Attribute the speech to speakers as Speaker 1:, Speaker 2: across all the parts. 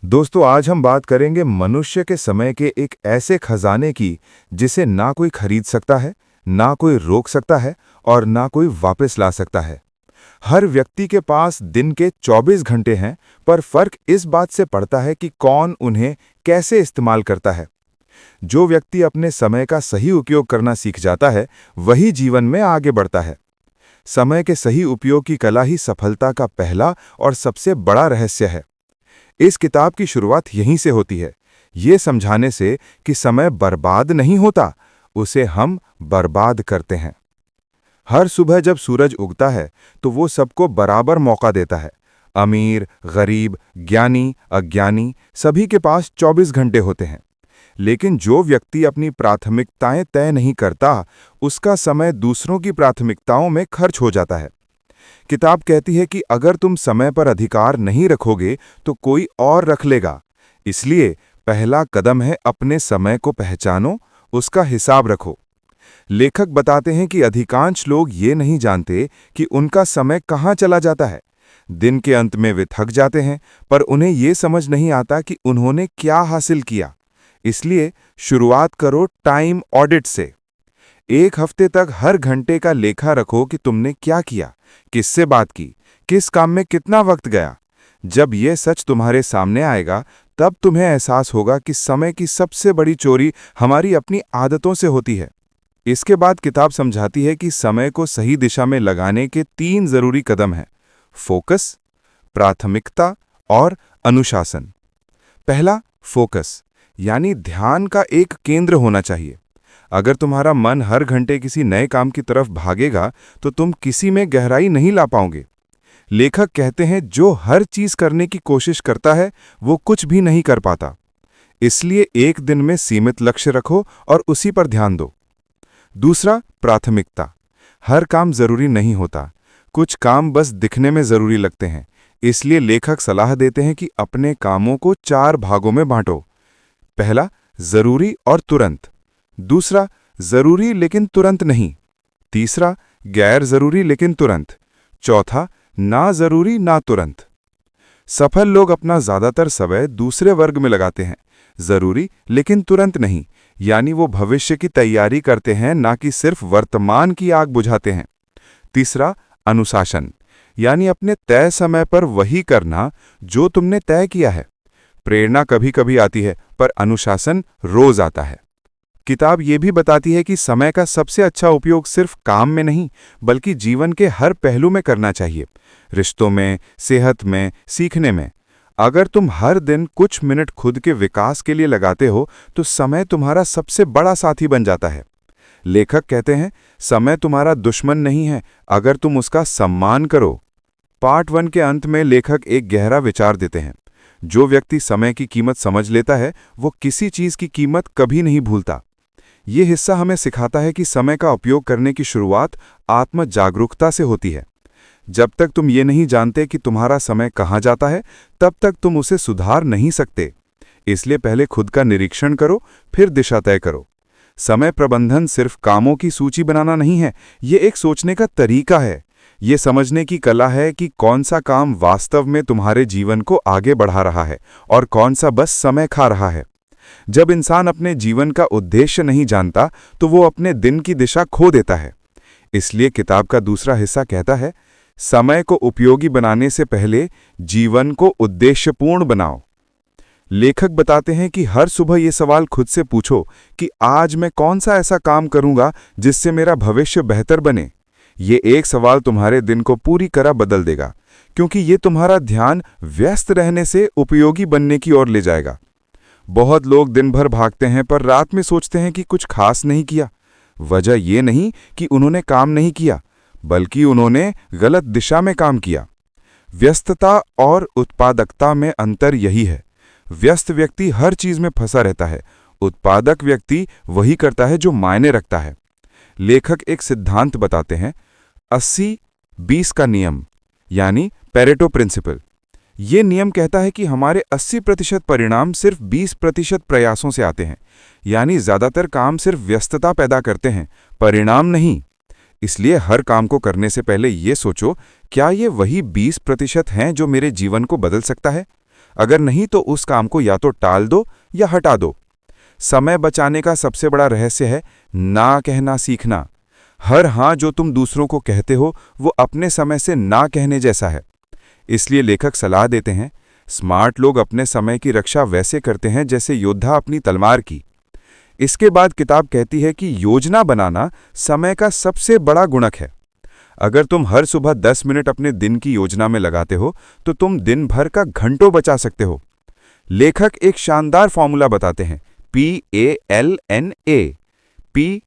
Speaker 1: दोस्तों, आज हम बात करेंगे मनुष्य के समय के एक ऐसे खजाने की जिसे ना कोई खरीद सकता है, ना कोई रोक सकता है और ना कोई वापस ला सकता है। हर व्यक्ति के पास दिन के 24 घंटे हैं, पर फर्क इस बात से पड़ता है कि कौन उन्हें कैसे इस्तेमाल करता है। जो व्यक्ति अपने समय का सही उपयोग करना सीख जाता है, वही जीवन में आगे बढ़ता है। समय के सही उपयोग की कला ही सफलता का पहला और सबसे बड़ा रहस्य है। इस किताब की शुरुआत यहीं से होती है, ये समझाने से कि समय बर्बाद नहीं होता, उसे हम बर्बाद करते हैं। हर सुबह जब सूरज उगता है तो वो सबको बराबर मौका देता है। अमीर, गरीब, ज्ञानी, अज्ञानी, सभी के पास 24 घंटे होते हैं। लेकिन जो व्यक्ति अपनी प्राथमिकताएं तय नहीं करता, उसका समय दूसरों की प्राथमिकताओं में खर्च हो जाता है। किताब कहती है कि अगर तुम समय पर अधिकार नहीं रखोगे तो कोई और रख लेगा। इसलिए पहला कदम है अपने समय को पहचानो, उसका हिसाब रखो। लेखक बताते हैं कि अधिकांश लोग ये नहीं जानते कि उनका समय कहाँ चला जाता है। दिन के अंत में वे थक जाते हैं, पर उन्हें ये समझ नहीं आता कि उन्होंने क्या हासिल किया। इसलिए शुरुआत करो टाइम ऑडिट से। एक हफ्ते तक हर घंटे का लेखा रखो कि तुमने क्या किया, किससे बात की, किस काम में कितना वक्त गया। जब यह सच तुम्हारे सामने आएगा, तब तुम्हें एहसास होगा कि समय की सबसे बड़ी चोरी हमारी अपनी आदतों से होती है। इसके बाद किताब समझाती है कि समय को सही दिशा में लगाने के 3 जरूरी कदम हैं: फोकस, प्राथमिकता और अनुशासन। पहला, फोकस, यानी ध्यान का एक केंद्र होना चाहिए। अगर तुम्हारा मन हर घंटे किसी नए काम की तरफ भागेगा तो तुम किसी में गहराई नहीं ला पाओगे। लेखक कहते हैं, जो हर चीज करने की कोशिश करता है वो कुछ भी नहीं कर पाता। इसलिए एक दिन में सीमित लक्ष्य रखो और उसी पर ध्यान दो। दूसरा, प्राथमिकता। हर काम जरूरी नहीं होता, कुछ काम बस दिखने में जरूरी लगते हैं। इसलिए लेखक सलाह देते हैं कि अपने कामों को 4 भागों में बांटो। पहला, जरूरी और तुरंत। दूसरा, जरूरी लेकिन तुरंत नहीं। तीसरा, गैर जरूरी लेकिन तुरंत। चौथा, ना जरूरी ना तुरंत। सफल लोग अपना ज्यादातर समय दूसरे वर्ग में लगाते हैं, जरूरी लेकिन तुरंत नहीं, यानी वो भविष्य की तैयारी करते हैं, ना कि सिर्फ वर्तमान की आग बुझाते हैं। तीसरा, अनुशासन, यानी अपने तय समय पर वही करना जो तुमने तय किया है। प्रेरणा कभी कभी आती है, पर अनुशासन रोज आता है। किताब ये भी बताती है कि समय का सबसे अच्छा उपयोग सिर्फ काम में नहीं, बल्कि जीवन के हर पहलू में करना चाहिए। रिश्तों में, सेहत में, सीखने में। अगर तुम हर दिन कुछ मिनट खुद के विकास के लिए लगाते हो तो समय तुम्हारा सबसे बड़ा साथी बन जाता है। लेखक कहते हैं, समय तुम्हारा दुश्मन नहीं है अगर तुम उसका सम्मान करो। पार्ट 1 के अंत में लेखक एक गहरा विचार देते हैं। जो व्यक्ति समय की कीमत समझ लेता है, वो किसी चीज की कीमत कभी नहीं भूलता। ये हिस्सा हमें सिखाता है कि समय का उपयोग करने की शुरुआत आत्म जागरूकता से होती है। जब तक तुम ये नहीं जानते कि तुम्हारा समय कहाँ जाता है, तब तक तुम उसे सुधार नहीं सकते। इसलिए पहले खुद का निरीक्षण करो, फिर दिशा तय करो। समय प्रबंधन सिर्फ कामों की सूची बनाना नहीं है, ये एक सोचने का तरीका है। ये समझने की कला है कि कौन सा काम वास्तव में तुम्हारे जीवन को आगे बढ़ा रहा है और कौन सा बस समय खा रहा है। जब इंसान अपने जीवन का उद्देश्य नहीं जानता तो वो अपने दिन की दिशा खो देता है। इसलिए किताब का दूसरा हिस्सा कहता है, समय को उपयोगी बनाने से पहले जीवन को उद्देश्यपूर्ण बनाओ। लेखक बताते हैं कि हर सुबह ये सवाल खुद से पूछो कि आज मैं कौन सा ऐसा काम करूंगा जिससे मेरा भविष्य बेहतर बने। ये एक सवाल तुम्हारे दिन को पूरी तरह बदल देगा, क्योंकि ये तुम्हारा ध्यान व्यस्त रहने से उपयोगी बनने की ओर ले जाएगा। बहुत लोग दिन भर भागते हैं, पर रात में सोचते हैं कि कुछ खास नहीं किया। वजह ये नहीं कि उन्होंने काम नहीं किया, बल्कि उन्होंने गलत दिशा में काम किया। व्यस्तता और उत्पादकता में अंतर यही है। व्यस्त व्यक्ति हर चीज में फंसा रहता है, उत्पादक व्यक्ति वही करता है जो मायने रखता है। लेखक एक सिद्धांत बताते हैं, 80-20 का नियम, यानी पेरेटो प्रिंसिपल। ये नियम कहता है कि हमारे 80% परिणाम सिर्फ 20% प्रयासों से आते हैं, यानी ज्यादातर काम सिर्फ व्यस्तता पैदा करते हैं, परिणाम नहीं। इसलिए हर काम को करने से पहले ये सोचो, क्या ये वही 20% हैं जो मेरे जीवन को बदल सकता है? अगर नहीं तो उस काम को या तो टाल दो या हटा दो। समय बचाने का सबसे बड़ा रहस्य है ना कहना सीखना। हर हाँ जो तुम दूसरों को कहते हो वो अपने समय से ना कहने जैसा है। इसलिए लेखक सलाह देते हैं, स्मार्ट लोग अपने समय की रक्षा वैसे करते हैं जैसे योद्धा अपनी तलवार की। इसके बाद किताब कहती है कि योजना बनाना समय का सबसे बड़ा गुणक है। अगर तुम हर सुबह 10 मिनट अपने दिन की योजना में लगाते हो तो तुम दिन भर का घंटों बचा सकते हो। लेखक एक शानदार फॉर्मूला बताते हैं, PALNA। P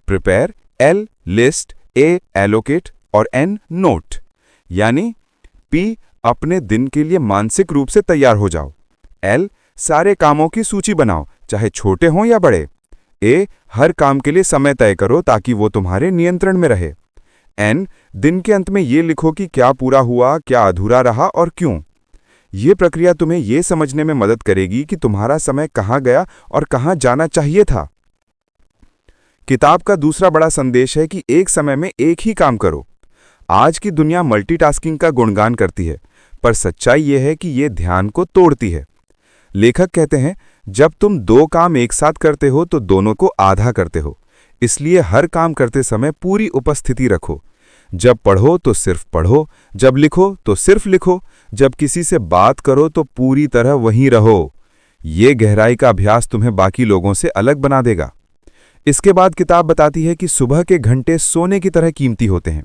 Speaker 1: prepare, L list, A allocate और N नोट। यानी P अपने दिन के लिए मानसिक रूप से तैयार हो जाओ, L सारे कामों की सूची बनाओ चाहे छोटे हों या बड़े, A हर काम के लिए समय तय करो ताकि वो तुम्हारे नियंत्रण में रहे, N दिन के अंत में ये लिखो कि क्या पूरा हुआ, क्या अधूरा रहा और क्यों। ये प्रक्रिया तुम्हें ये समझने में मदद करेगी कि तुम्हारा समय कहाँ गया और कहाँ जाना चाहिए था। किताब का दूसरा बड़ा संदेश है कि एक समय में एक ही काम करो। आज की दुनिया मल्टीटास्किंग का गुणगान करती है, पर सच्चाई यह है कि ये ध्यान को तोड़ती है। लेखक कहते हैं, जब तुम दो काम एक साथ करते हो तो दोनों को आधा करते हो। इसलिए हर काम करते समय पूरी उपस्थिति रखो। जब पढ़ो तो सिर्फ पढ़ो, जब लिखो तो सिर्फ लिखो, जब किसी से बात करो तो पूरी तरह वहीं रहो। ये गहराई का अभ्यास तुम्हें बाकी लोगों से अलग बना देगा। इसके बाद किताब बताती है कि सुबह के घंटे सोने की तरह कीमती होते हैं।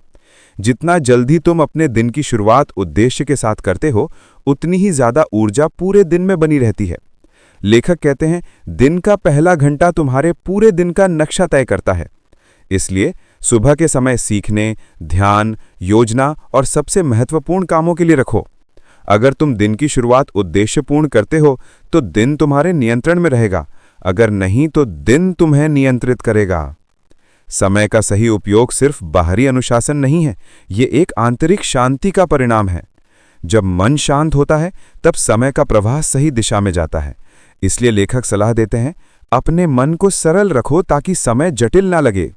Speaker 1: जितना जल्दी तुम अपने दिन की शुरुआत उद्देश्य के साथ करते हो, उतनी ही ज्यादा ऊर्जा पूरे दिन में बनी रहती है। लेखक कहते हैं, दिन का पहला घंटा तुम्हारे पूरे दिन का नक्शा तय करता है। इसलिए सुबह के समय सीखने, ध्यान, योजना और सबसे महत्वपूर्ण कामों के लिए रखो। अगर तुम दिन की शुरुआत उद्देश्यपूर्ण करते हो तो दिन तुम्हारे नियंत्रण में रहेगा, अगर नहीं तो दिन तुम्हें नियंत्रित करेगा। समय का सही उपयोग सिर्फ बाहरी अनुशासन नहीं है, ये एक आंतरिक शांति का परिणाम है। जब मन शांत होता है तब समय का प्रवाह सही दिशा में जाता है। इसलिए लेखक सलाह देते हैं, अपने मन को सरल रखो ताकि समय जटिल ना लगे।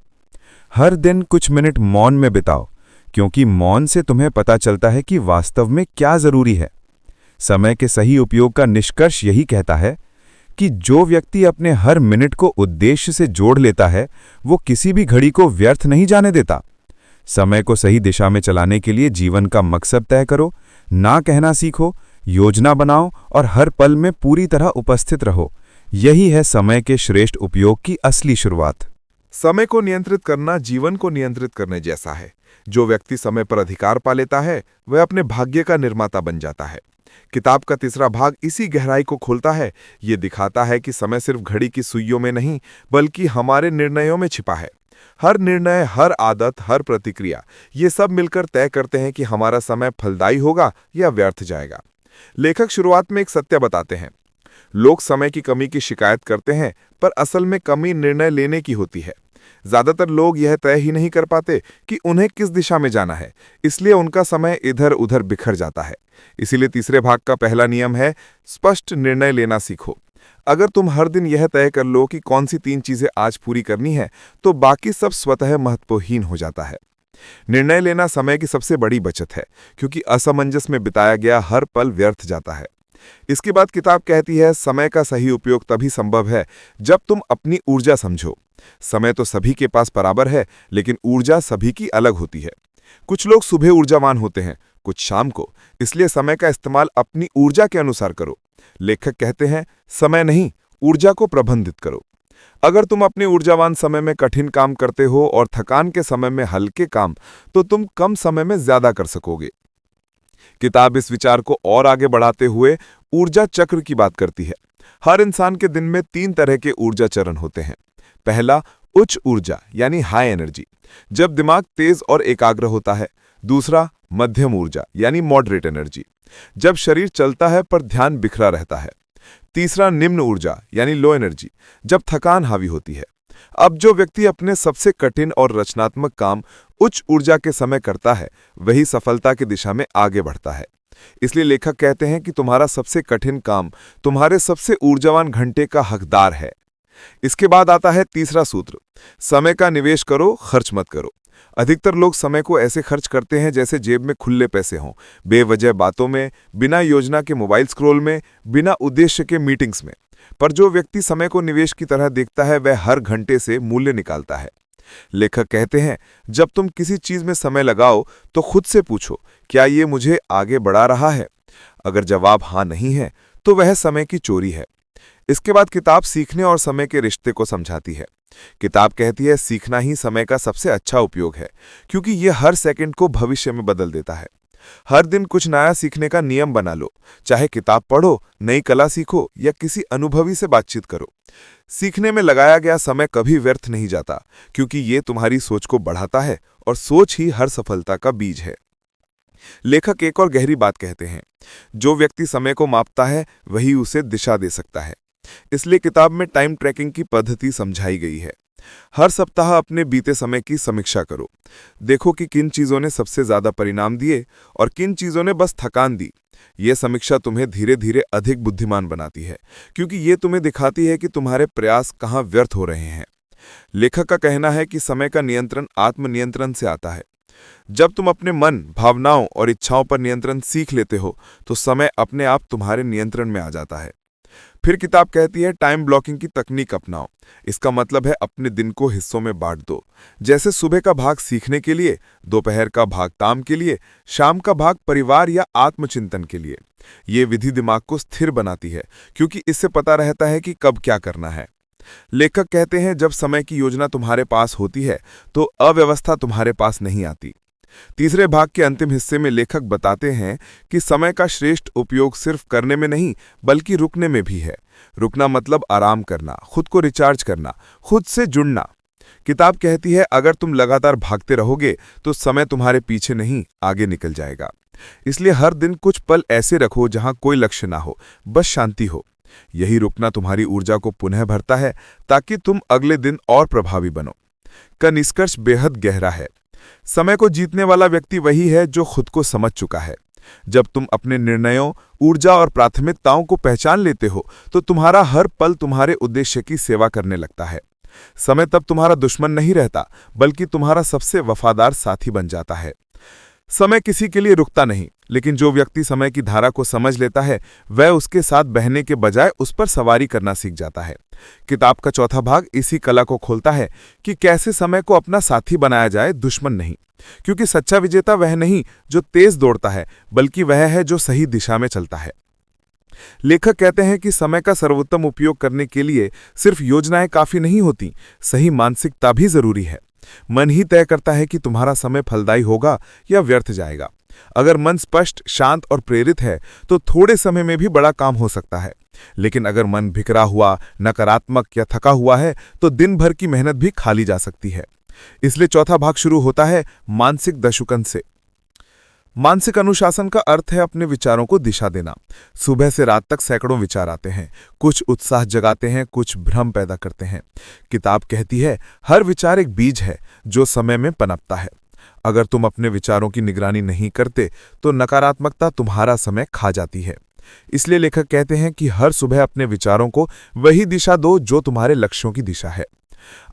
Speaker 1: हर दिन कुछ मिनट मौन में बिताओ, क्योंकि मौन से तुम्हें पता चलता है कि वास्तव में क्या जरूरी है। समय के सही उपयोग का निष्कर्ष यही कहता है कि जो व्यक्ति अपने हर मिनट को उद्देश्य से जोड़ लेता है, वो किसी भी घड़ी को व्यर्थ नहीं जाने देता। समय को सही दिशा में चलाने के लिए जीवन का मकसद तय करो, ना कहना सीखो, योजना बनाओ और हर पल में पूरी तरह उपस्थित रहो। यही है समय के श्रेष्ठ उपयोग की असली शुरुआत।
Speaker 2: समय को नियंत्रित करना जीवन को नियंत्रित करने जैसा है। जो व्यक्ति समय पर अधिकार पा लेता है वह अपने भाग्य का निर्माता बन जाता है। किताब का तीसरा भाग इसी गहराई को खोलता है। ये दिखाता है कि समय सिर्फ घड़ी की सुइयों में नहीं बल्कि हमारे निर्णयों में छिपा है। हर निर्णय, हर आदत, हर प्रतिक्रिया, ये सब मिलकर तय करते हैं कि हमारा समय फलदायी होगा या व्यर्थ जाएगा। लेखक शुरुआत में एक सत्य बताते हैं, लोग समय की कमी की शिकायत करते हैं, पर असल में कमी निर्णय लेने की होती है। ज्यादातर लोग यह तय ही नहीं कर पाते कि उन्हें किस दिशा में जाना है, इसलिए उनका समय इधर उधर बिखर जाता है। इसीलिए तीसरे भाग का पहला नियम है, स्पष्ट निर्णय लेना सीखो। अगर तुम हर दिन यह तय कर लो कि कौन सी 3 चीजें आज पूरी करनी है, तो बाकी सब स्वतः महत्वहीन हो जाता है। निर्णय लेना समय की सबसे बड़ी बचत है, क्योंकि असमंजस में बिताया गया हर पल व्यर्थ जाता है। इसके बाद किताब कहती है, समय का सही उपयोग तभी संभव है जब तुम अपनी ऊर्जा समझो। समय तो सभी के पास बराबर है, लेकिन ऊर्जा सभी की अलग होती है। कुछ लोग सुबह ऊर्जावान होते हैं, कुछ शाम को। इसलिए समय का इस्तेमाल अपनी ऊर्जा के अनुसार करो। लेखक कहते हैं, समय नहीं, ऊर्जा को प्रबंधित करो। अगर तुम अपने ऊर्जावान समय में कठिन काम करते हो और थकान के समय में हल्के काम, तो तुम कम समय में ज्यादा कर सकोगे। किताब इस विचार को और आगे बढ़ाते हुए ऊर्जा चक्र की बात करती है। हर इंसान के दिन में 3 तरह के ऊर्जा चरण होते हैं। पहला, उच्च ऊर्जा यानी हाई एनर्जी, जब दिमाग तेज और एकाग्र होता है। दूसरा, मध्यम ऊर्जा यानी मॉडरेट एनर्जी, जब शरीर चलता है पर ध्यान बिखरा रहता है। तीसरा, निम्न ऊर्जा यानी लो एनर्जी, जब थकान हावी होती है। अब जो व्यक्ति अपने सबसे कठिन और रचनात्मक काम उच्च ऊर्जा के समय करता है, वही सफलता की दिशा में आगे बढ़ता है। इसलिए लेखक कहते हैं कि तुम्हारा सबसे कठिन काम तुम्हारे सबसे ऊर्जावान घंटे का हकदार है। इसके बाद आता है तीसरा सूत्र, समय का निवेश करो, खर्च मत करो। अधिकतर लोग समय को ऐसे खर्च करते हैं जैसे जेब में खुले पैसे हों, बेवजह बातों में, बिना योजना के मोबाइल स्क्रॉल में, बिना उद्देश्य के मीटिंग्स में। पर जो व्यक्ति समय को निवेश की तरह देखता है वह हर घंटे से मूल्य निकालता है। लेखक कहते हैं, जब तुम किसी चीज में समय लगाओ तो खुद से पूछो, क्या ये मुझे आगे बढ़ा रहा है? अगर जवाब हाँ नहीं है तो वह समय की चोरी है। इसके बाद किताब सीखने और समय के रिश्ते को समझाती है। किताब कहती है, सीखना ही समय का सबसे अच्छा उपयोग है, क्योंकि यह हर सेकंड को भविष्य में बदल देता है। हर दिन कुछ नया सीखने का नियम बना लो, चाहे किताब पढ़ो, नई कला सीखो या किसी अनुभवी से बातचीत करो। सीखने में लगाया गया समय कभी व्यर्थ नहीं जाता, क्योंकि ये तुम्हारी सोच को बढ़ाता है और सोच ही हर सफलता का बीज है। लेखक एक और गहरी बात कहते हैं, जो व्यक्ति समय को मापता है वही उसे दिशा दे सकता है। इसलिए किताब में टाइम ट्रैकिंग की पद्धति समझाई गई है। हर सप्ताह अपने बीते समय की समीक्षा करो। देखो कि किन चीजों ने सबसे ज्यादा परिणाम दिए और किन चीजों ने बस थकान दी। यह समीक्षा तुम्हें धीरे धीरे अधिक बुद्धिमान बनाती है, क्योंकि ये तुम्हें दिखाती है कि तुम्हारे प्रयास कहाँ व्यर्थ हो रहे हैं। लेखक का कहना है कि समय का नियंत्रण आत्मनियंत्रण से आता है। जब तुम अपने मन, भावनाओं और इच्छाओं पर नियंत्रण सीख लेते हो तो समय अपने आप तुम्हारे नियंत्रण में आ जाता है। फिर किताब कहती है, टाइम ब्लॉकिंग की तकनीक अपनाओ। इसका मतलब है अपने दिन को हिस्सों में बांट दो। जैसे सुबह का भाग सीखने के लिए, दोपहर का भाग काम के लिए, शाम का भाग परिवार या आत्मचिंतन के लिए। ये विधि दिमाग को स्थिर बनाती है, क्योंकि इससे पता रहता है कि कब क्या करना है। लेखक कहते हैं, जब समय की योजना तुम्हारे पास होती है तो अव्यवस्था तुम्हारे पास नहीं आती। तीसरे भाग के अंतिम हिस्से में लेखक बताते हैं कि समय का श्रेष्ठ उपयोग सिर्फ करने में नहीं बल्कि रुकने में भी है। रुकना मतलब आराम करना, खुद को रिचार्ज करना, खुद से जुड़ना। किताब कहती है, अगर तुम लगातार भागते रहोगे तो समय तुम्हारे पीछे नहीं आगे निकल जाएगा। इसलिए हर दिन कुछ पल ऐसे रखो जहां कोई लक्ष्य ना हो, बस शांति हो। यही रुकना तुम्हारी ऊर्जा को पुनः भरता है, ताकि तुम अगले दिन और प्रभावी बनो। का निष्कर्ष बेहद गहरा है। समय को जीतने वाला व्यक्ति वही है जो खुद को समझ चुका है। जब तुम अपने निर्णयों, ऊर्जा और प्राथमिकताओं को पहचान लेते हो तो तुम्हारा हर पल तुम्हारे उद्देश्य की सेवा करने लगता है। समय तब तुम्हारा दुश्मन नहीं रहता, बल्कि तुम्हारा सबसे वफादार साथी बन जाता है। समय किसी के लिए रुकता नहीं, लेकिन जो व्यक्ति समय की धारा को समझ लेता है वह उसके साथ बहने के बजाय उस पर सवारी करना सीख जाता है। किताब का चौथा भाग इसी कला को खोलता है कि कैसे समय को अपना साथी बनाया जाए, दुश्मन नहीं। क्योंकि सच्चा विजेता वह नहीं जो तेज दौड़ता है, बल्कि वह है जो सही दिशा में चलता है। लेखक कहते हैं कि समय का सर्वोत्तम उपयोग करने के लिए सिर्फ योजनाएं काफी नहीं होती, सही मानसिकता भी जरूरी है। मन ही तय करता है कि तुम्हारा समय फलदायी होगा या व्यर्थ जाएगा। अगर मन स्पष्ट, शांत और प्रेरित है तो थोड़े समय में भी बड़ा काम हो सकता है। लेकिन अगर मन बिखरा हुआ, नकारात्मक या थका हुआ है तो दिन भर की मेहनत भी खाली जा सकती है। इसलिए चौथा भाग शुरू होता है मानसिक दशुकन से। मानसिक अनुशासन का अर्थ है अपने विचारों को दिशा देना। सुबह से रात तक सैकड़ों विचार आते हैं, कुछ उत्साह जगाते हैं, कुछ भ्रम पैदा करते हैं। किताब कहती है, हर विचार एक बीज है जो समय में पनपता है। अगर तुम अपने विचारों की निगरानी नहीं करते तो नकारात्मकता तुम्हारा समय खा जाती है। इसलिए लेखक कहते हैं कि हर सुबह अपने विचारों को वही दिशा दो जो तुम्हारे लक्ष्यों की दिशा है।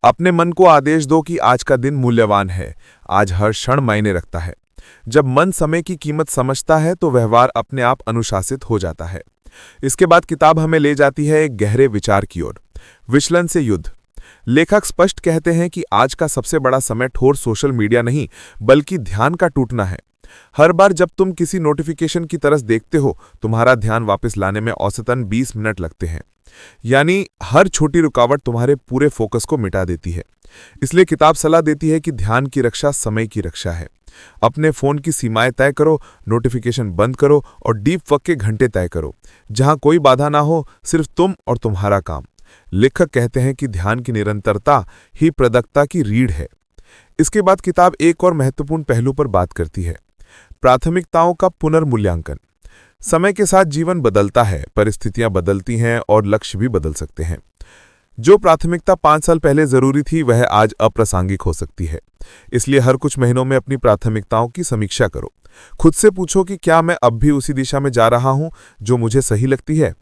Speaker 2: अपने मन को आदेश दो कि आज का दिन मूल्यवान है, आज हर क्षण मायने रखता है। जब मन समय की कीमत समझता है तो व्यवहार अपने आप अनुशासित हो जाता है। इसके बाद किताब हमें ले जाती है एक गहरे विचार की ओर, विचलन से युद्ध। लेखक स्पष्ट कहते हैं कि आज का सबसे बड़ा समय ठोर सोशल मीडिया नहीं बल्कि ध्यान का टूटना है। हर बार जब तुम किसी नोटिफिकेशन की तरफ देखते हो, तुम्हारा ध्यान वापस लाने में औसतन 20 मिनट लगते हैं। यानी हर छोटी रुकावट तुम्हारे पूरे फोकस को मिटा देती है। इसलिए किताब सलाह देती है कि ध्यान की रक्षा समय की रक्षा है। अपने फोन की सीमाएं तय करो, नोटिफिकेशन बंद करो और डीप वर्क के घंटे तय करो, जहां कोई बाधा ना हो, सिर्फ तुम और तुम्हारा काम। लेखक कहते हैं कि ध्यान की निरंतरता ही प्रदत्ता की रीढ़ है। इसके बाद किताब एक और महत्वपूर्ण पहलू पर बात करती है, प्राथमिकताओं का पुनर्मूल्यांकन। समय के साथ जीवन बदलता है, परिस्थितियां बदलती हैं और लक्ष्य भी बदल सकते हैं। जो प्राथमिकता 5 साल पहले जरूरी थी वह आज अप्रासंगिक हो सकती है। इसलिए हर कुछ महीनों में अपनी प्राथमिकताओं की समीक्षा करो। खुद से पूछो कि क्या मैं अब भी उसी दिशा में जा रहा हूं जो मुझे सही लगती है।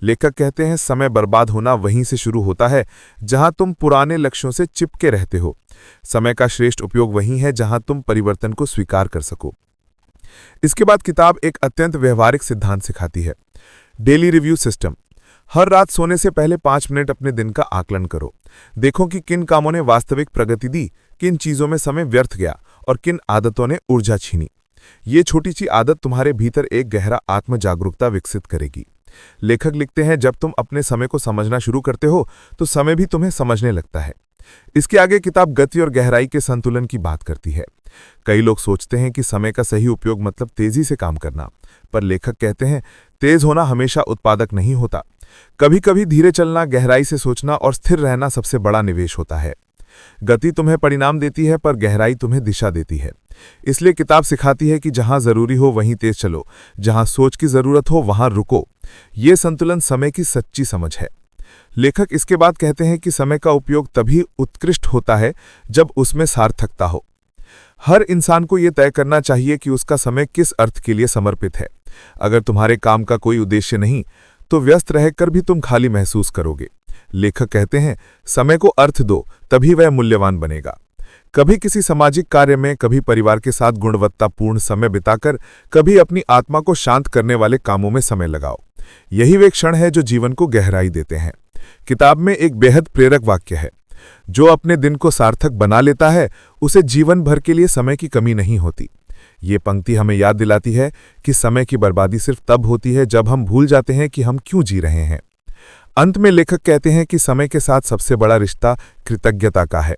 Speaker 3: लेखक कहते हैं समय बर्बाद होना वहीं से शुरू होता है जहां तुम पुराने लक्ष्यों से चिपके रहते हो। समय का श्रेष्ठ उपयोग वहीं है जहां तुम परिवर्तन को स्वीकार कर सको। इसके बाद किताब एक अत्यंत व्यवहारिक सिद्धांत सिखाती है, डेली रिव्यू सिस्टम। हर रात सोने से पहले 5 मिनट अपने दिन का आकलन करो। देखो कि किन कामों ने वास्तविक प्रगति दी, किन चीजों में समय व्यर्थ गया और किन आदतों ने ऊर्जा छीनी। ये छोटी सी आदत तुम्हारे भीतर एक गहरा आत्म जागरूकता विकसित करेगी। लेखक लिखते हैं, जब तुम अपने समय को समझना शुरू करते हो तो समय भी तुम्हें समझने लगता है। इसके आगे किताब गति और गहराई के संतुलन की बात करती है। कई लोग सोचते हैं कि समय का सही उपयोग मतलब तेजी से काम करना, पर लेखक कहते हैं तेज होना हमेशा उत्पादक नहीं होता। कभी कभी धीरे चलना, गहराई से सोचना और स्थिर रहना सबसे बड़ा निवेश होता है। गति तुम्हें परिणाम देती है पर गहराई तुम्हें दिशा देती है। इसलिए किताब सिखाती है कि जहां जरूरी हो वहीं तेज चलो, जहां सोच की जरूरत हो वहां रुको। ये संतुलन समय की सच्ची समझ है। लेखक इसके बाद कहते हैं कि समय का उपयोग तभी उत्कृष्ट होता है जब उसमें सार्थकता हो। हर इंसान को यह तय करना चाहिए कि उसका समय किस अर्थ के लिए समर्पित है। अगर तुम्हारे काम का कोई उद्देश्य नहीं तो व्यस्त रहकर भी तुम खाली महसूस करोगे। लेखक कहते हैं समय को अर्थ दो, तभी वह मूल्यवान बनेगा। कभी किसी सामाजिक कार्य में, कभी परिवार के साथ गुणवत्तापूर्ण समय बिताकर, कभी अपनी आत्मा को शांत करने वाले कामों में समय लगाओ। यही वे क्षण है जो जीवन को गहराई देते हैं। किताब में एक बेहद प्रेरक वाक्य है, जो अपने दिन को सार्थक बना लेता है उसे जीवन भर के लिए समय की कमी नहीं होती। ये पंक्ति हमें याद दिलाती है कि समय की बर्बादी सिर्फ तब होती है जब हम भूल जाते हैं कि हम क्यों जी रहे हैं। अंत में लेखक कहते हैं कि समय के साथ सबसे बड़ा रिश्ता कृतज्ञता का है।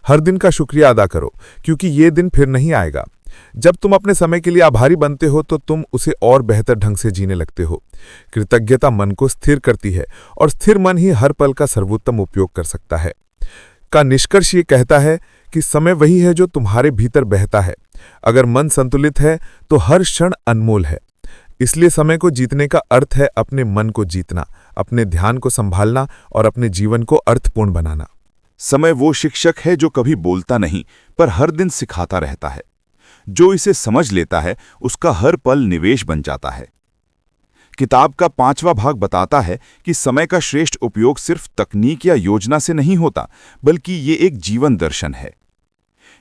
Speaker 3: हर दिन का शुक्रिया अदा करो, क्योंकि ये दिन फिर नहीं आएगा। जब तुम अपने समय के लिए आभारी बनते हो तो तुम उसे और बेहतर ढंग से जीने लगते हो। कृतज्ञता मन को स्थिर करती है और स्थिर मन ही हर पल का सर्वोत्तम उपयोग कर सकता है। का निष्कर्ष ये कहता है कि समय वही है जो तुम्हारे भीतर बहता है। अगर मन संतुलित है तो हर क्षण अनमोल है। इसलिए समय को जीतने का अर्थ है अपने मन को जीतना, अपने ध्यान को संभालना और अपने जीवन को अर्थपूर्ण बनाना।
Speaker 1: समय वो शिक्षक है जो कभी बोलता नहीं पर हर दिन सिखाता रहता है। जो इसे समझ लेता है उसका हर पल निवेश बन जाता है। किताब का 5वां भाग बताता है कि समय का श्रेष्ठ उपयोग सिर्फ तकनीक या योजना से नहीं होता, बल्कि ये एक जीवन दर्शन है।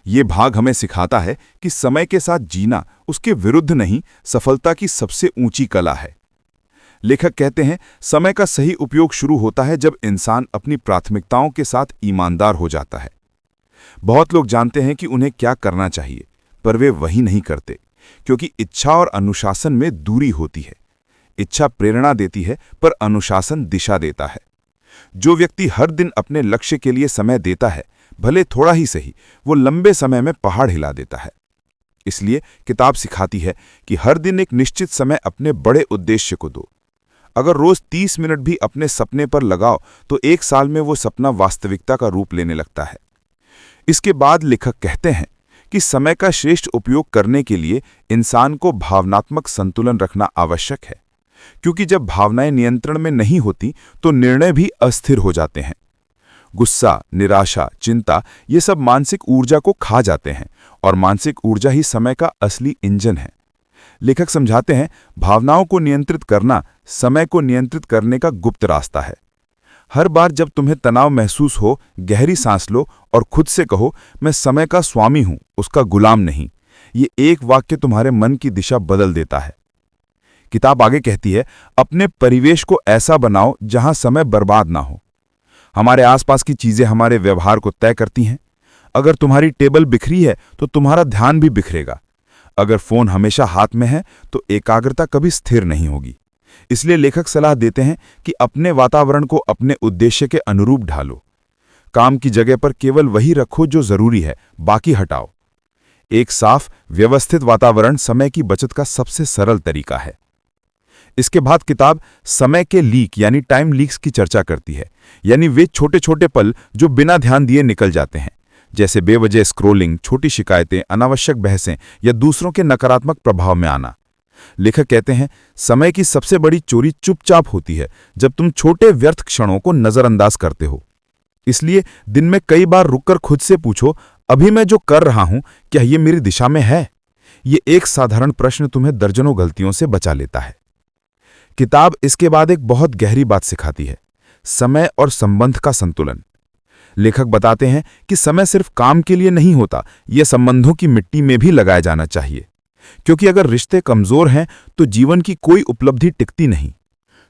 Speaker 1: ये भाग हमें सिखाता है कि समय के साथ जीना उसके विरुद्ध नहीं, सफलता की सबसे ऊंची कला है। लेखक कहते हैं समय का सही उपयोग शुरू होता है जब इंसान अपनी प्राथमिकताओं के साथ ईमानदार हो जाता है। बहुत लोग जानते हैं कि उन्हें क्या करना चाहिए, पर वे वही नहीं करते, क्योंकि इच्छा और अनुशासन में दूरी होती है। इच्छा प्रेरणा देती है पर अनुशासन दिशा देता है। जो व्यक्ति हर दिन अपने लक्ष्य के लिए समय देता है, भले थोड़ा ही सही, वो लंबे समय में पहाड़ हिला देता है। इसलिए किताब सिखाती है कि हर दिन एक निश्चित समय अपने बड़े उद्देश्य को दो। अगर रोज 30 मिनट भी अपने सपने पर लगाओ तो 1 साल में वो सपना वास्तविकता का रूप लेने लगता है। इसके बाद लेखक कहते हैं कि समय का श्रेष्ठ उपयोग करने के लिए इंसान को भावनात्मक संतुलन रखना आवश्यक है, क्योंकि जब भावनाएं नियंत्रण में नहीं होती तो निर्णय भी अस्थिर हो जाते हैं। गुस्सा, निराशा, चिंता ये सब मानसिक ऊर्जा को खा जाते हैं और मानसिक ऊर्जा ही समय का असली इंजन है। लेखक समझाते हैं भावनाओं को नियंत्रित करना समय को नियंत्रित करने का गुप्त रास्ता है। हर बार जब तुम्हें तनाव महसूस हो, गहरी सांस लो और खुद से कहो, मैं समय का स्वामी हूं, उसका गुलाम नहीं। ये एक वाक्य तुम्हारे मन की दिशा बदल देता है। किताब आगे कहती है, अपने परिवेश को ऐसा बनाओ जहां समय बर्बाद ना हो। हमारे आसपास की चीजें हमारे व्यवहार को तय करती हैं। अगर तुम्हारी टेबल बिखरी है तो तुम्हारा ध्यान भी बिखरेगा। अगर फोन हमेशा हाथ में है तो एकाग्रता कभी स्थिर नहीं होगी। इसलिए लेखक सलाह देते हैं कि अपने वातावरण को अपने उद्देश्य के अनुरूप ढालो। काम की जगह पर केवल वही रखो जो जरूरी है, बाकी हटाओ। एक साफ, व्यवस्थित वातावरण समय की बचत का सबसे सरल तरीका है। इसके बाद किताब समय के लीक यानी टाइम लीक्स की चर्चा करती है, यानी वे छोटे छोटे पल जो बिना ध्यान दिए निकल जाते हैं, जैसे बेवजह स्क्रोलिंग, छोटी शिकायतें, अनावश्यक बहसें या दूसरों के नकारात्मक प्रभाव में आना। लेखक कहते हैं समय की सबसे बड़ी चोरी चुपचाप होती है, जब तुम छोटे व्यर्थ क्षणों को नजरअंदाज करते हो। इसलिए दिन में कई बार रुककर खुद से पूछो, अभी मैं जो कर रहा हूं क्या ये मेरी दिशा में है? ये एक साधारण प्रश्न तुम्हें दर्जनों गलतियों से बचा लेता है। किताब इसके बाद एक बहुत गहरी बात सिखाती है, समय और संबंध का संतुलन। लेखक बताते हैं कि समय सिर्फ काम के लिए नहीं होता, यह संबंधों की मिट्टी में भी लगाया जाना चाहिए, क्योंकि अगर रिश्ते कमजोर हैं तो जीवन की कोई उपलब्धि टिकती नहीं।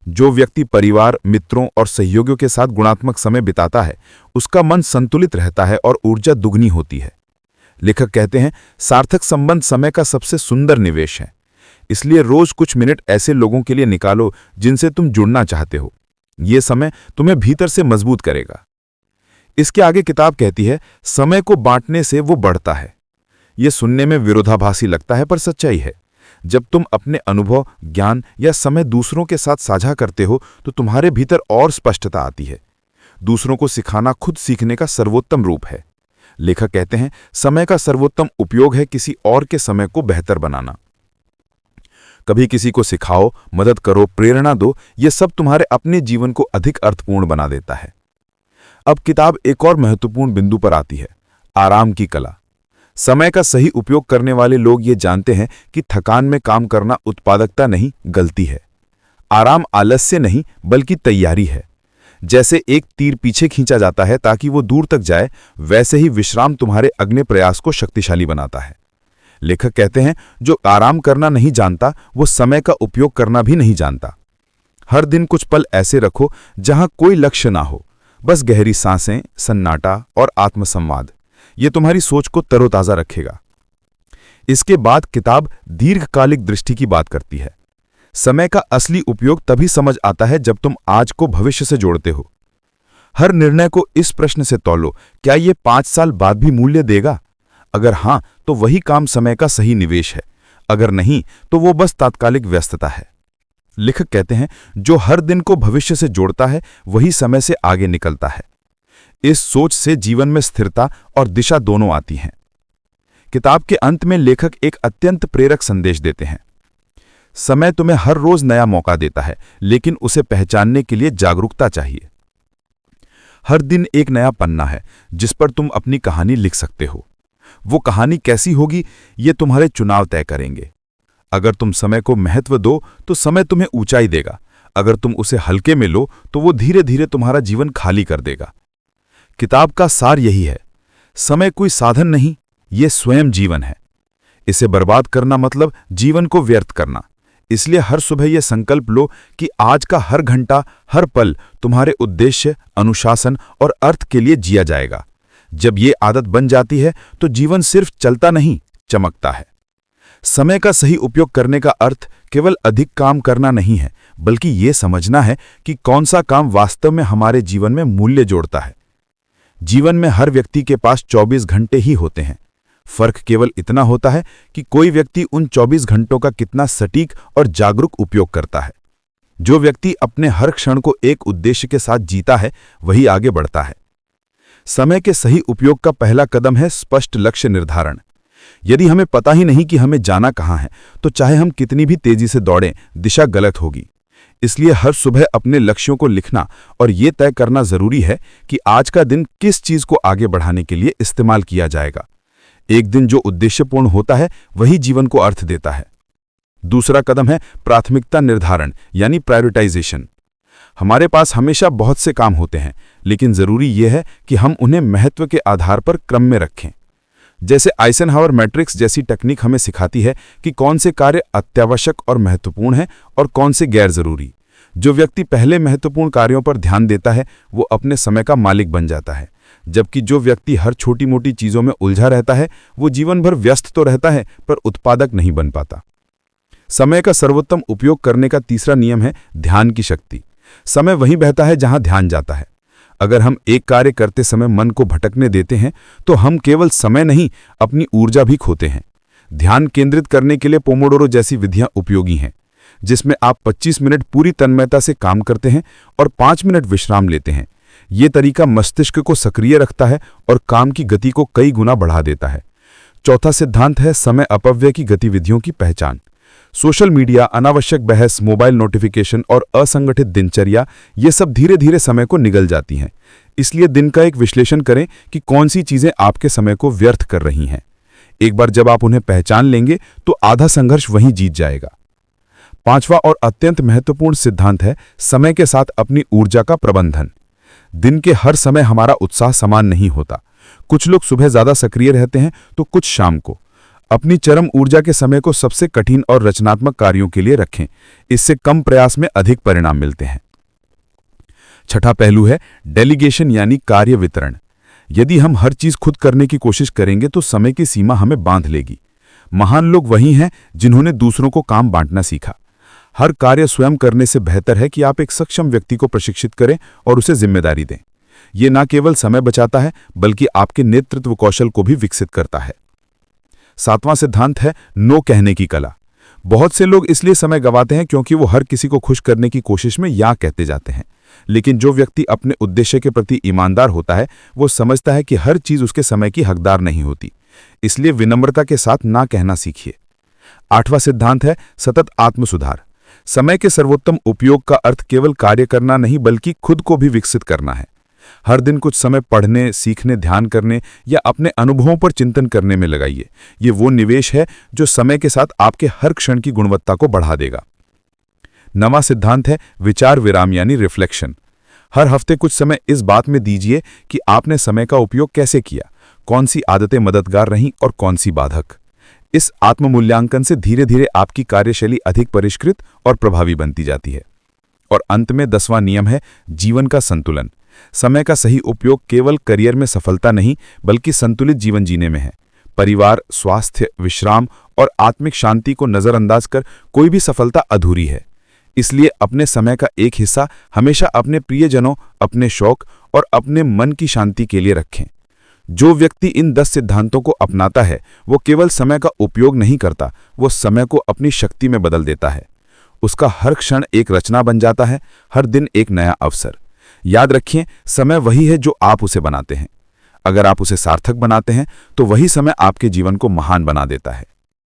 Speaker 1: जो व्यक्ति परिवार, मित्रों और सहयोगियों के साथ गुणात्मक समय बिताता है, उसका मन संतुलित रहता है और ऊर्जा दुगनी होती है। लेखक कहते हैं, सार्थक संबंध समय का सबसे सुंदर निवेश है। इसलिए रोज कुछ मिनट ऐसे लोगों के लिए निकालो जिनसे तुम जुड़ना चाहते हो। ये समय तुम्हें भीतर से मजबूत करेगा। इसके आगे किताब कहती है, समय को बांटने से वो बढ़ता है। ये सुनने में विरोधाभासी लगता है, पर सच्चाई है। जब तुम अपने अनुभव, ज्ञान या समय दूसरों के साथ साझा करते हो तो तुम्हारे भीतर और स्पष्टता आती है। दूसरों को सिखाना खुद सीखने का सर्वोत्तम रूप है। लेखक कहते हैं, समय का सर्वोत्तम उपयोग है किसी और के समय को बेहतर बनाना। कभी किसी को सिखाओ, मदद करो, प्रेरणा दो, ये सब तुम्हारे अपने जीवन को अधिक अर्थपूर्ण बना देता है। अब किताब एक और महत्वपूर्ण बिंदु पर आती है, आराम की कला। समय का सही उपयोग करने वाले लोग ये जानते हैं कि थकान में काम करना उत्पादकता नहीं, गलती है। आराम आलस्य नहीं, बल्कि तैयारी है। जैसे एक तीर पीछे खींचा जाता है ताकि वो दूर तक जाए, वैसे ही विश्राम तुम्हारे अगले प्रयास को शक्तिशाली बनाता है। लेखक कहते हैं, जो आराम करना नहीं जानता वो समय का उपयोग करना भी नहीं जानता। हर दिन कुछ पल ऐसे रखो जहां कोई लक्ष्य ना हो, बस गहरी सांसें, सन्नाटा और आत्मसंवाद। ये तुम्हारी सोच को तरोताजा रखेगा। इसके बाद किताब दीर्घकालिक दृष्टि की बात करती है। समय का असली उपयोग तभी समझ आता है जब तुम आज को भविष्य से जोड़ते हो। हर निर्णय को इस प्रश्न से तौलो, क्या ये 5 साल बाद भी मूल्य देगा? अगर हां, तो वही काम समय का सही निवेश है। अगर नहीं, तो वो बस तात्कालिक व्यस्तता है। लेखक कहते हैं, जो हर दिन को भविष्य से जोड़ता है वही समय से आगे निकलता है। इस सोच से जीवन में स्थिरता और दिशा दोनों आती हैं। किताब के अंत में लेखक एक अत्यंत प्रेरक संदेश देते हैं। समय तुम्हें हर रोज नया मौका देता है, लेकिन उसे पहचानने के लिए जागरूकता चाहिए। हर दिन एक नया पन्ना है जिस पर तुम अपनी कहानी लिख सकते हो। वो कहानी कैसी होगी, ये तुम्हारे चुनाव तय करेंगे। अगर तुम समय को महत्व दो तो समय तुम्हें ऊंचाई देगा। अगर तुम उसे हल्के में लो तो वो धीरे धीरे तुम्हारा जीवन खाली कर देगा। किताब का सार यही है, समय कोई साधन नहीं, ये स्वयं जीवन है। इसे बर्बाद करना मतलब जीवन को व्यर्थ करना। इसलिए हर सुबह यह संकल्प लो कि आज का हर घंटा, हर पल तुम्हारे उद्देश्य, अनुशासन और अर्थ के लिए जिया जाएगा। जब ये आदत बन जाती है तो जीवन सिर्फ चलता नहीं, चमकता है। समय का सही उपयोग करने का अर्थ केवल अधिक काम करना नहीं है, बल्कि ये समझना है कि कौन सा काम वास्तव में हमारे जीवन में मूल्य जोड़ता है। जीवन में हर व्यक्ति के पास 24 घंटे ही होते हैं। फर्क केवल इतना होता है कि कोई व्यक्ति उन 24 घंटों का कितना सटीक और जागरूक उपयोग करता है। जो व्यक्ति अपने हर क्षण को एक उद्देश्य के साथ जीता है, वही आगे बढ़ता है। समय के सही उपयोग का पहला कदम है स्पष्ट लक्ष्य निर्धारण। यदि हमें पता ही नहीं कि हमें जाना कहाँ है, तो चाहे हम कितनी भी तेजी से दौड़ें, दिशा गलत होगी। इसलिए हर सुबह अपने लक्ष्यों को लिखना और ये तय करना जरूरी है कि आज का दिन किस चीज को आगे बढ़ाने के लिए इस्तेमाल किया जाएगा। एक दिन जो उद्देश्यपूर्ण होता है वही जीवन को अर्थ देता है। दूसरा कदम है प्राथमिकता निर्धारण, यानी प्रायोरिटाइजेशन। हमारे पास हमेशा बहुत से काम होते हैं, लेकिन जरूरी यह है कि हम उन्हें महत्व के आधार पर क्रम में रखें। जैसे आइसेनहावर मैट्रिक्स जैसी तकनीक हमें सिखाती है कि कौन से कार्य अत्यावश्यक और महत्वपूर्ण हैं और कौन से गैर जरूरी। जो व्यक्ति पहले महत्वपूर्ण कार्यों पर ध्यान देता है वो अपने समय का मालिक बन जाता है, जबकि जो व्यक्ति हर छोटी मोटी चीजों में उलझा रहता है वो जीवन भर व्यस्त तो रहता है पर उत्पादक नहीं बन पाता। समय का सर्वोत्तम उपयोग करने का तीसरा नियम है ध्यान की शक्ति। समय वहीं बहता है जहां ध्यान जाता है। अगर हम एक कार्य करते समय मन को भटकने देते हैं तो हम केवल समय नहीं, अपनी ऊर्जा भी खोते हैं। ध्यान केंद्रित करने के लिए पोमोडोरो जैसी विधियां उपयोगी हैं, जिसमें आप 25 मिनट पूरी तन्मयता से काम करते हैं और 5 मिनट विश्राम लेते हैं। ये तरीका मस्तिष्क को सक्रिय रखता है और काम की गति को कई गुना बढ़ा देता है। चौथा सिद्धांत है समय अपव्यय की गतिविधियों की पहचान। सोशल मीडिया, अनावश्यक बहस, मोबाइल नोटिफिकेशन और असंगठित दिनचर्या, ये सब धीरे धीरे समय को निगल जाती हैं। इसलिए दिन का एक विश्लेषण करें कि कौन सी चीजें आपके समय को व्यर्थ कर रही हैं। एक बार जब आप उन्हें पहचान लेंगे तो आधा संघर्ष वहीं जीत जाएगा।
Speaker 3: 5वां और अत्यंत महत्वपूर्ण सिद्धांत है समय के साथ अपनी ऊर्जा का प्रबंधन। दिन के हर समय हमारा उत्साह समान नहीं होता। कुछ लोग सुबह ज्यादा सक्रिय रहते हैं तो कुछ शाम को। अपनी चरम ऊर्जा के समय को सबसे कठिन और रचनात्मक कार्यों के लिए रखें। इससे कम प्रयास में अधिक परिणाम मिलते हैं। छठा पहलू है डेलीगेशन यानी कार्य वितरण। यदि हम हर चीज खुद करने की कोशिश करेंगे तो समय की सीमा हमें बांध लेगी। महान लोग वही हैं जिन्होंने दूसरों को काम बांटना सीखा। हर कार्य स्वयं करने से बेहतर है कि आप एक सक्षम व्यक्ति को प्रशिक्षित करें और उसे जिम्मेदारी दें। ये न केवल समय बचाता है बल्कि आपके नेतृत्व कौशल को भी विकसित करता है। 7वां सिद्धांत है नो कहने की कला। बहुत से लोग इसलिए समय गंवाते हैं क्योंकि वो हर किसी को खुश करने की कोशिश में या कहते जाते हैं। लेकिन जो व्यक्ति अपने उद्देश्य के प्रति ईमानदार होता है वो समझता है कि हर चीज उसके समय की हकदार नहीं होती। इसलिए विनम्रता के साथ ना कहना सीखिए। 8वां सिद्धांत है सतत आत्मसुधार। समय के सर्वोत्तम उपयोग का अर्थ केवल कार्य करना नहीं बल्कि खुद को भी विकसित करना है। हर दिन कुछ समय पढ़ने, सीखने, ध्यान करने या अपने अनुभवों पर चिंतन करने में लगाइए। ये वो निवेश है जो समय के साथ आपके हर क्षण की गुणवत्ता को बढ़ा देगा। 9वां सिद्धांत है विचार विराम यानी रिफ्लेक्शन। हर हफ्ते कुछ समय इस बात में दीजिए कि आपने समय का उपयोग कैसे किया, कौन सी आदतें मददगार रहीं और कौन सी बाधक। इस आत्ममूल्यांकन से धीरे धीरे आपकी कार्यशैली अधिक परिष्कृत और प्रभावी बनती जाती है। और अंत में 10वां नियम है जीवन का संतुलन। समय का सही उपयोग केवल करियर में सफलता नहीं बल्कि संतुलित जीवन जीने में है। परिवार, स्वास्थ्य, विश्राम और आत्मिक शांति को नजरअंदाज कर कोई भी सफलता अधूरी है। इसलिए अपने समय का एक हिस्सा हमेशा अपने प्रियजनों, अपने शौक और अपने मन की शांति के लिए रखें। जो व्यक्ति इन 10 सिद्धांतों को अपनाता है वो केवल समय का उपयोग नहीं करता, वो समय को अपनी शक्ति में बदल देता है। उसका हर क्षण एक रचना बन जाता है, हर दिन एक नया अवसर। याद रखिए, समय वही है जो आप उसे बनाते हैं। अगर आप उसे सार्थक बनाते हैं तो वही समय आपके जीवन को महान बना देता है।